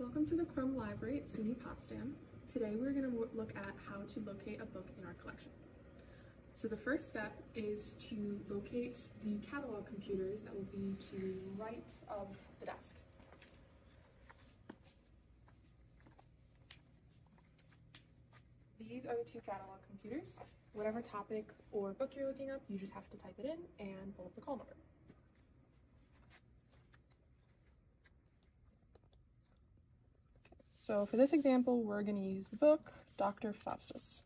Welcome to the Crumb Library at SUNY Potsdam. Today we're going to look at how to locate a book in our collection. So the first step is to locate the catalog computers that will be to right of the desk. These are the two catalog computers. Whatever topic or book you're looking up, you just have to type it in and pull up the call number. So for this example, we're going to use the book, Dr. Faustus.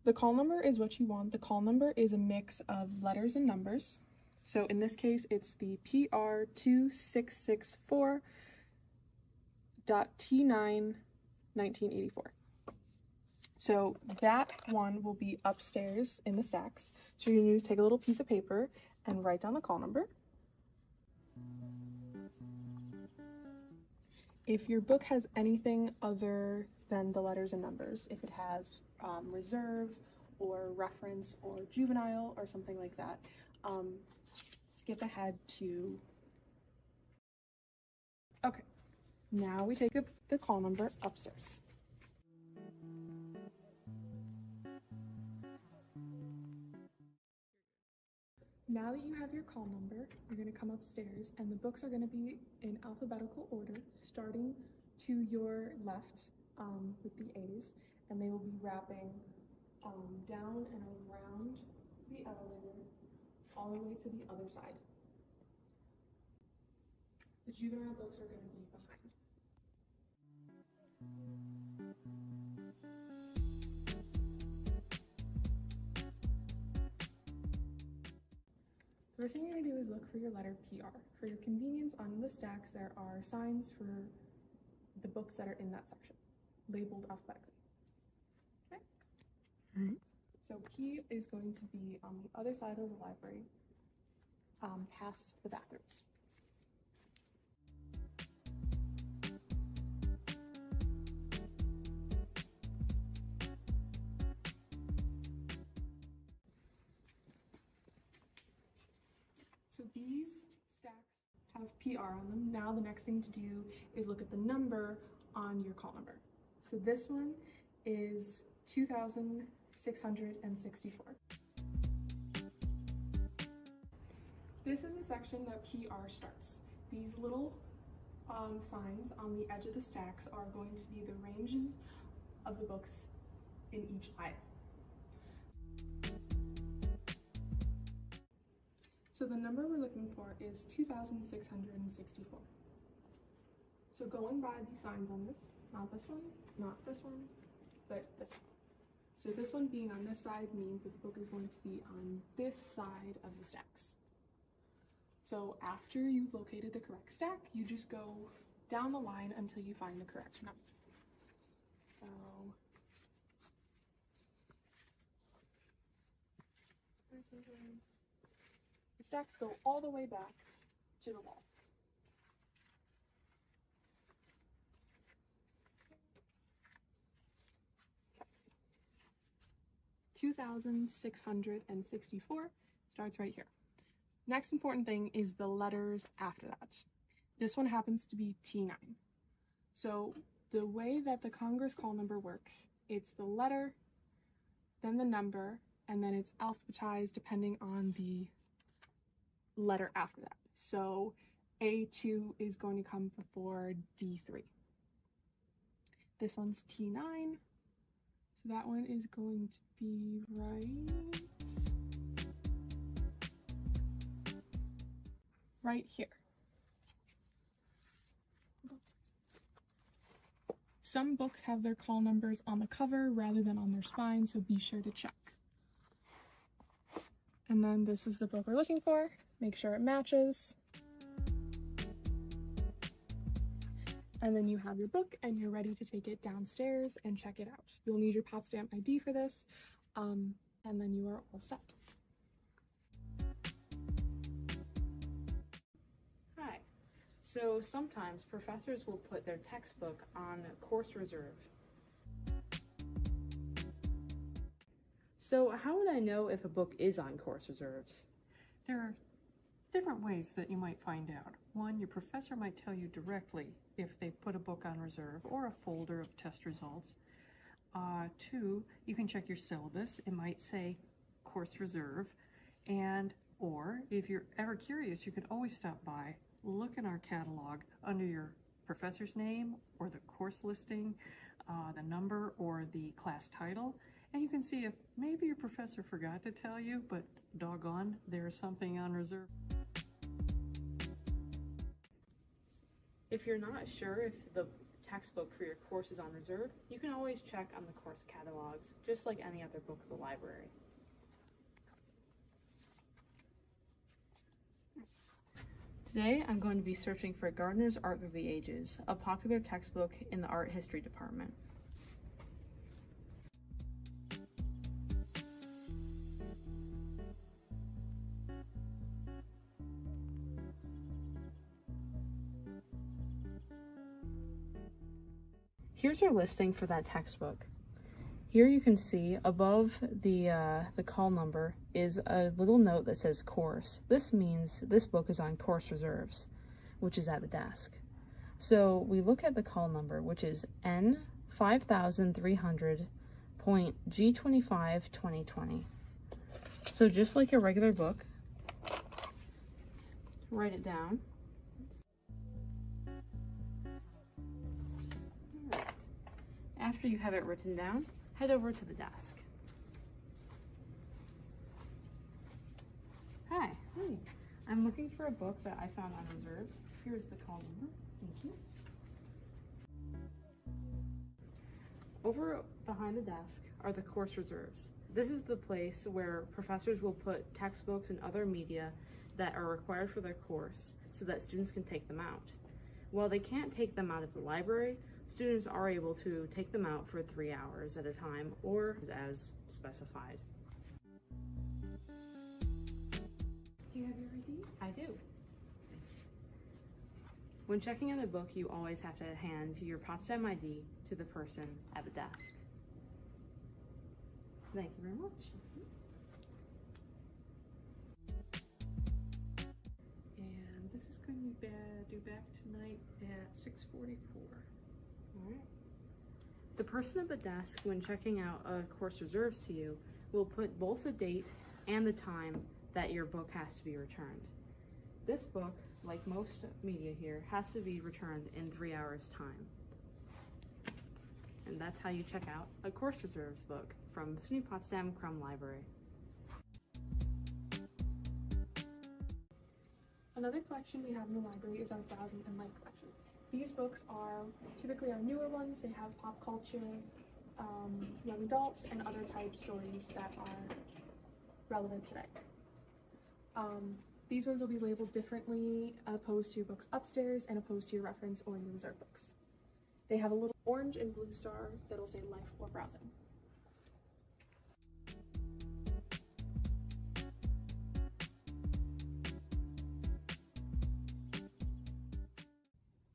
The call number is what you want. The call number is a mix of letters and numbers. So in this case, it's the PR2664.T9-1984. So that one will be upstairs in the stacks. So you're going to take a little piece of paper and write down the call number. If your book has anything other than the letters and numbers, if it has reserve or reference or juvenile or something like that, skip ahead to... Okay, now we take the call number upstairs. Now that you have your call number, you're going to come upstairs and the books are going to be in alphabetical order, starting to your left with the A's, and they will be wrapping down and around the elevator all the way to the other side. The juvenile books are going to be behind. The first thing you're going to do is look for your letter PR. For your convenience, on the stacks there are signs for the books that are in that section, labeled alphabetically. Okay? Mm-hmm. So P is going to be on the other side of the library, past the bathrooms. So these stacks have PR on them. Now the next thing to do is look at the number on your call number. So this one is 2664. This is the section that PR starts. These little signs on the edge of the stacks are going to be the ranges of the books in each aisle. So the number we're looking for is 2664. So going by the signs on this, not this one, not this one, but this one. So this one being on this side means that the book is going to be on this side of the stacks. So after you've located the correct stack, you just go down the line until you find the correct number. So the stacks go all the way back to the wall. Okay. 2664 starts right here. Next important thing is the letters after that. This one happens to be T9. So the way that the Congress call number works, it's the letter, then the number, and then it's alphabetized depending on the letter after that. So A2 is going to come before D3. This one's T9, so that one is going to be right here. Some books have their call numbers on the cover rather than on their spine, so be sure to check. And then this is the book we're looking for. Make sure it matches. And then you have your book and you're ready to take it downstairs and check it out. You'll need your Potsdam ID for this, and then you are all set. Hi. So sometimes professors will put their textbook on course reserve. So how would I know if a book is on course reserves? There are different ways that you might find out. One, your professor might tell you directly if they've put a book on reserve or a folder of test results. Two, you can check your syllabus. It might say course reserve. Or if you're ever curious, you can always stop by, look in our catalog under your professor's name or the course listing, the number or the class title, and you can see if maybe your professor forgot to tell you, but doggone, there's something on reserve. If you're not sure if the textbook for your course is on reserve, you can always check on the course catalogs, just like any other book at the library. Today, I'm going to be searching for Gardner's Art Through the Ages, a popular textbook in the art history department. Here's our listing for that textbook. Here you can see above the call number is a little note that says course. This means this book is on course reserves, which is at the desk. So we look at the call number, which is N5300.G25-2020. So just like a regular book, write it down. All right. After you have it written down, head over to the desk. Hi. I'm looking for a book that I found on reserves. Here's the call number. Thank you. Over behind the desk are the course reserves. This is the place where professors will put textbooks and other media that are required for their course so that students can take them out. While they can't take them out of the library, students are able to take them out for 3 hours at a time or as specified. Do you have your ID? I do. When checking out a book, you always have to hand your Potsdam ID to the person at the desk. Thank you very much. And this is going to be due back tonight at 6:44. All right. The person at the desk, when checking out a course reserves to you, will put both the date and the time that your book has to be returned. This book, like most media here, has to be returned in 3 hours' time. And that's how you check out a course reserves book from SUNY Potsdam Crumb Library. Another collection we have in the library is our Browsing and Life collection. These books are typically our newer ones. They have pop culture, young adults, and other type stories that are relevant today. These ones will be labeled differently opposed to your books upstairs and opposed to your reference or your reserve books. They have a little orange and blue star that'll say Life or Browsing.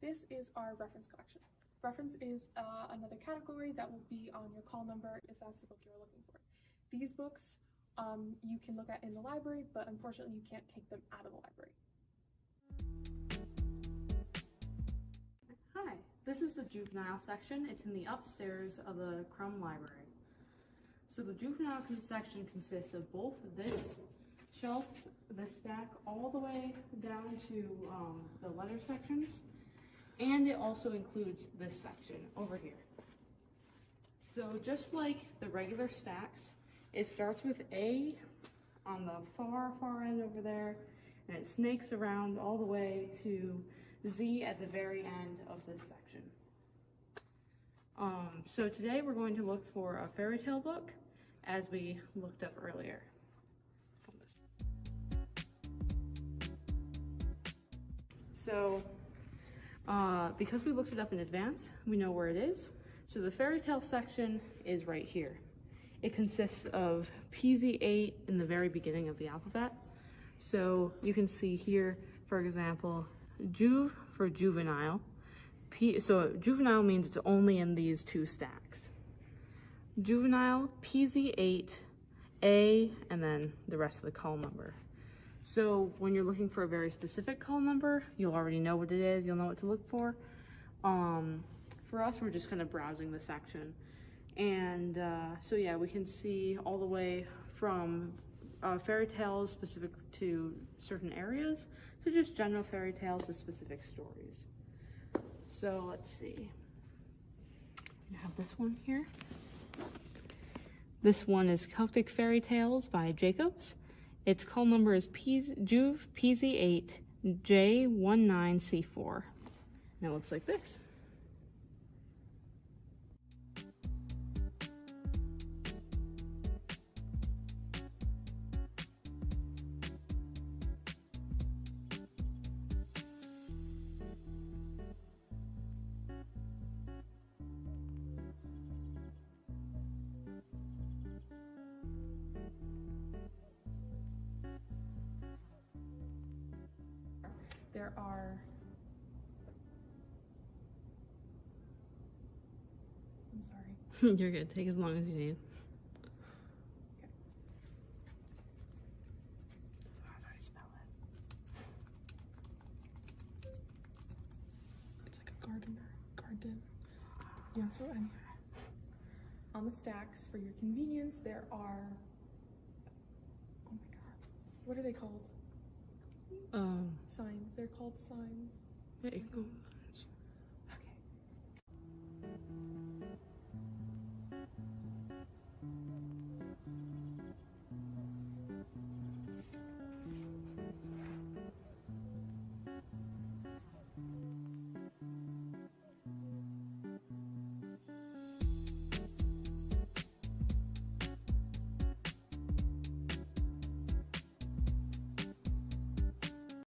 This is our reference collection. Reference is another category that will be on your call number if that's the book you're looking for. These books you can look at in the library, but unfortunately you can't take them out of the library. Hi, this is the juvenile section. It's in the upstairs of the Crumb Library. So the juvenile section consists of both this shelf, this stack, all the way down to the letter sections, and it also includes this section over here. So just like the regular stacks, it starts with A on the far end over there, and it snakes around all the way to Z at the very end of this section. So today we're going to look for a fairy tale book, as we looked up earlier. So, because we looked it up in advance, we know where it is. So the fairy tale section is right here. It consists of PZ8 in the very beginning of the alphabet. So you can see here, for example, Juv for juvenile. So juvenile means it's only in these two stacks. Juvenile, PZ8, A, and then the rest of the call number. So when you're looking for a very specific call number, you'll already know what it is, you'll know what to look for. For us, we're just kind of browsing the section. And so yeah, we can see all the way from fairy tales specific to certain areas, to just general fairy tales to specific stories. So let's see. I have this one here. This one is Celtic Fairy Tales by Jacobs. Its call number is Juve PZ8 J19C4. And it looks like this. There are, I'm sorry. You're good. Take as long as you need. Okay. How do I spell it? It's like a garden. Yeah, so anyway. On the stacks, for your convenience, there are, oh my god, what are they called? Signs. They're called signs. There you go. Okay.